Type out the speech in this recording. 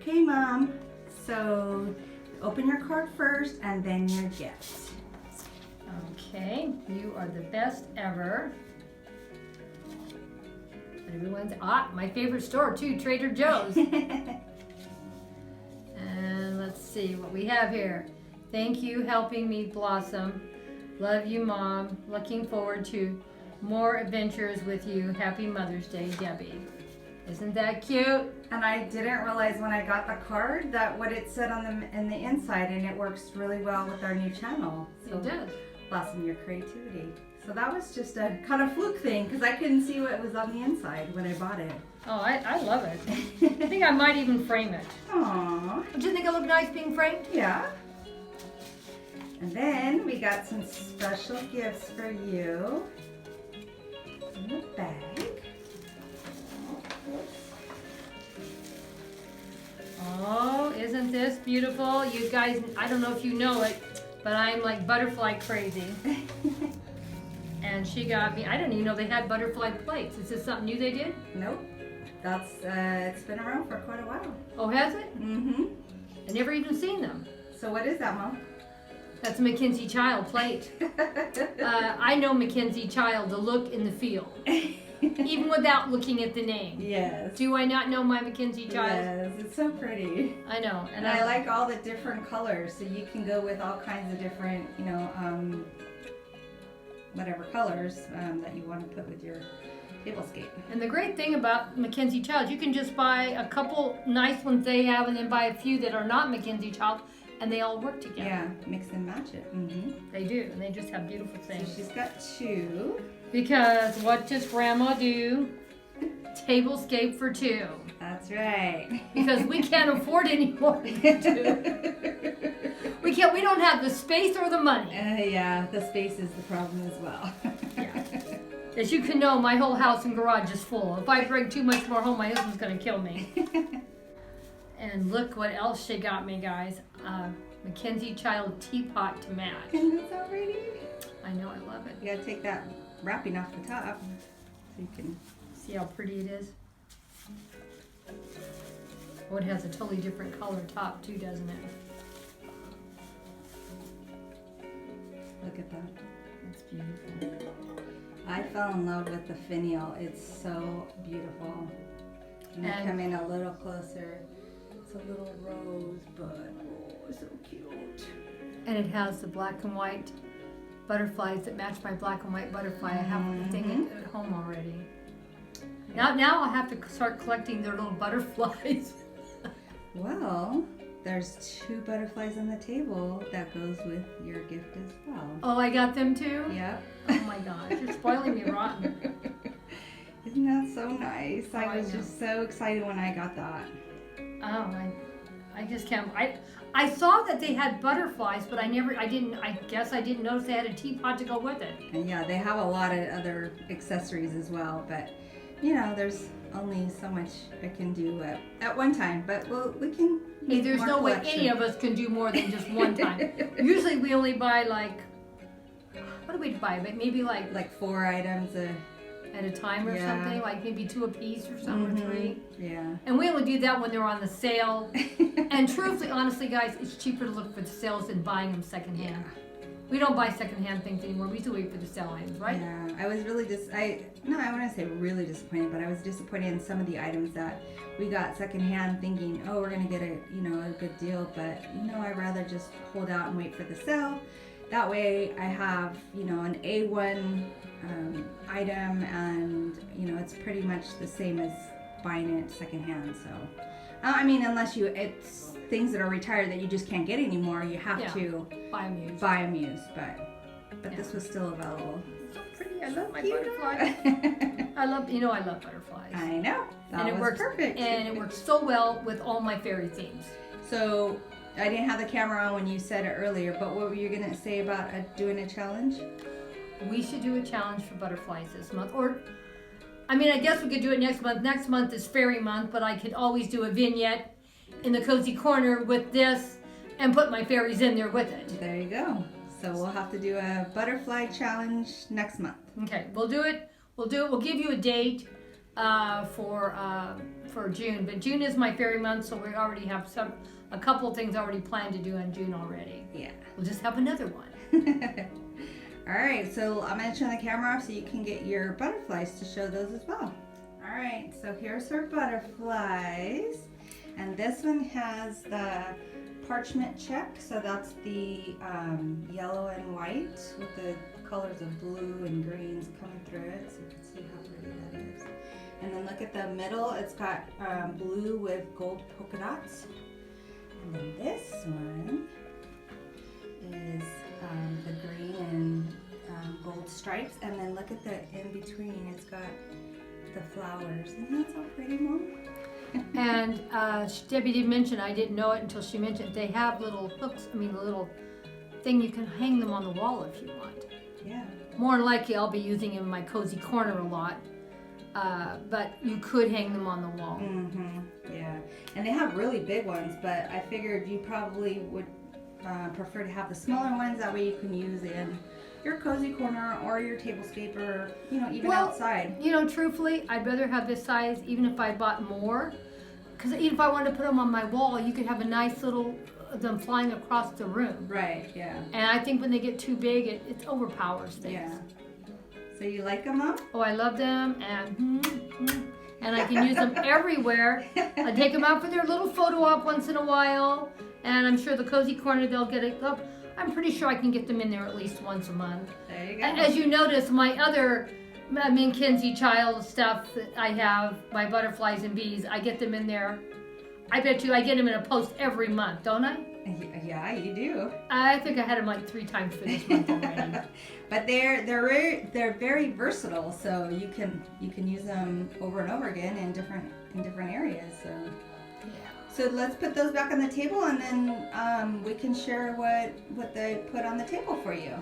Okay, Mom. So open your card first and then your gift. Okay, you are the best ever. Everyone's my favorite store too, Trader Joe's. And let's see what we have here. Thank you, helping me blossom. Love you, Mom. Looking forward to more adventures with you. Happy Mother's Day, Debbie. Isn't that cute? And I didn't realize when I got the card that what it said on the inside, and it works really well with our new channel. So It does. Blossom your creativity. So that was just a kind of fluke thing because I couldn't see what was on the inside when I bought it. Oh, I love it. I think I might even frame it. Aww. Don't you think it look nice being framed? Yeah. And then we got some special gifts for you in the bag. Oh, isn't this beautiful? You guys, I don't know if you know it, but I'm like butterfly crazy. And she got me, I didn't even know they had butterfly plates. Is this something new they did? Nope. That's, it's been around for quite a while. Oh, has it? Mm-hmm. I never even seen them. So what is that, Mom? That's a Mackenzie Child plate. I know Mackenzie Child, the look and the feel. Even without looking at the name. Yes. Do I not know my Mackenzie Child? Yes, it's so pretty. I know. And I like all the different colors, so you can go with all kinds of different, you know, whatever colors that you want to put with your tablescape. And the great thing about Mackenzie Child, you can just buy a couple nice ones they have and then buy a few that are not Mackenzie Child, and they all work together. Yeah, mix and match it. Mm-hmm. They do, and they just have beautiful things. So she's got two. Because what does Grandma do? Tablescape for two. That's right. Because we can't afford any more than two. We don't have the space or the money. Yeah, the space is the problem as well. Yeah. As you can know, my whole house and garage is full. If I bring too much more home, my husband's going to kill me. And look what else she got me, guys. Mackenzie Child teapot to match. Isn't that so pretty? I know, I love it. You gotta take that wrapping off the top so you can See how pretty it is? Oh, it has a totally different color top too, doesn't it? look at that. It's beautiful. I fell in love with the finial. It's so beautiful. And you come in a little closer. It's a little rosebud. Oh, so cute. And it has the black and white butterflies that match my black and white butterfly. I have the thing at home already. Now I'll have to start collecting their little butterflies. Well, there's 2 butterflies on the table that goes with your gift as well. Oh, I got them too? Yep. Oh my gosh, you're spoiling me rotten. Isn't that so nice? Oh, I was know. just so excited when I got that. Oh, I just can't. I saw that they had butterflies, but I guess I didn't notice they had a teapot to go with it. And yeah, they have a lot of other accessories as well, but you know, there's only so much I can do at one time, but we can Hey, make there's more no way collection. any of us can do more than just one time. Usually we only buy like, what do we buy? Maybe like 4 items at a time or Yeah. something, like maybe 2 a piece or something, or 3. Yeah. And we only do that when they're on the sale. And truthfully, honestly, guys, it's cheaper to look for the sales than buying them secondhand. We don't buy secondhand things anymore. We used to wait for the sale items, right? Yeah, I was really I want to say really disappointed, but I was disappointed in some of the items that we got secondhand, thinking, oh, we're gonna get a good deal, but I'd rather just hold out and wait for the sale. That way, I have an A1 item, and it's pretty much the same as buying it secondhand. So, I mean, unless it's things that are retired that you just can't get anymore, you have to buy them used. buy them used, but this was still available. So pretty. I love my butterflies. I love butterflies. I know. That it was works perfect. And it works so well with all my fairy themes. So I didn't have the camera on when you said it earlier, but what were you gonna say about doing a challenge? We should do a challenge for butterflies this month, or I mean, I guess we could do it next month. Next month is fairy month, but I could always do a vignette in the cozy corner with this and put my fairies in there with it. There you go. So we'll have to do a butterfly challenge next month. Okay, we'll do it. We'll give you a date. for June. But June is my fairy month, so we already have a couple of things already planned to do in June already. Yeah. We'll just have another one. All right, so I'm gonna turn the camera off so you can get your butterflies to show those as well. All right, so here's her butterflies. And this one has the parchment check, so that's the yellow and white with the colors of blue and greens coming through it, so you can see how pretty that is. And then look at the middle, it's got blue with gold polka dots. And then this one is the green and gold stripes. And then look at the in between, it's got the flowers. Isn't that so pretty, Mom? And Debbie did mention, I didn't know it until she mentioned, they have little hooks, a little thing you can hang them on the wall if you want. Yeah. More than likely I'll be using them in my cozy corner a lot, but you could hang them on the wall. Mm-hmm. Yeah. And they have really big ones, but I figured you probably would prefer to have the smaller ones, that way you can use in your cozy corner or your tablescape, or even outside. Truthfully, I'd rather have this size even if I bought more, because even if I wanted to put them on my wall, you could have a nice little them flying across the room. Right. Yeah. And I think when they get too big, it overpowers things. Yeah. So you like them, Mom? Oh, I love them, and I can use them everywhere. I take them out for their little photo op once in a while, and I'm sure the cozy corner they'll get it up. I'm pretty sure I can get them in there at least once a month. There you go. As you notice, my other Kinsey child stuff that I have, my butterflies and bees, I get them in there. I bet you I get them in a post every month, don't I? Yeah, you do. I think I had them like 3 times for this month already. But they're very versatile, so you can use them over and over again in different areas. So. So let's put those back on the table, and then we can share what they put on the table for you.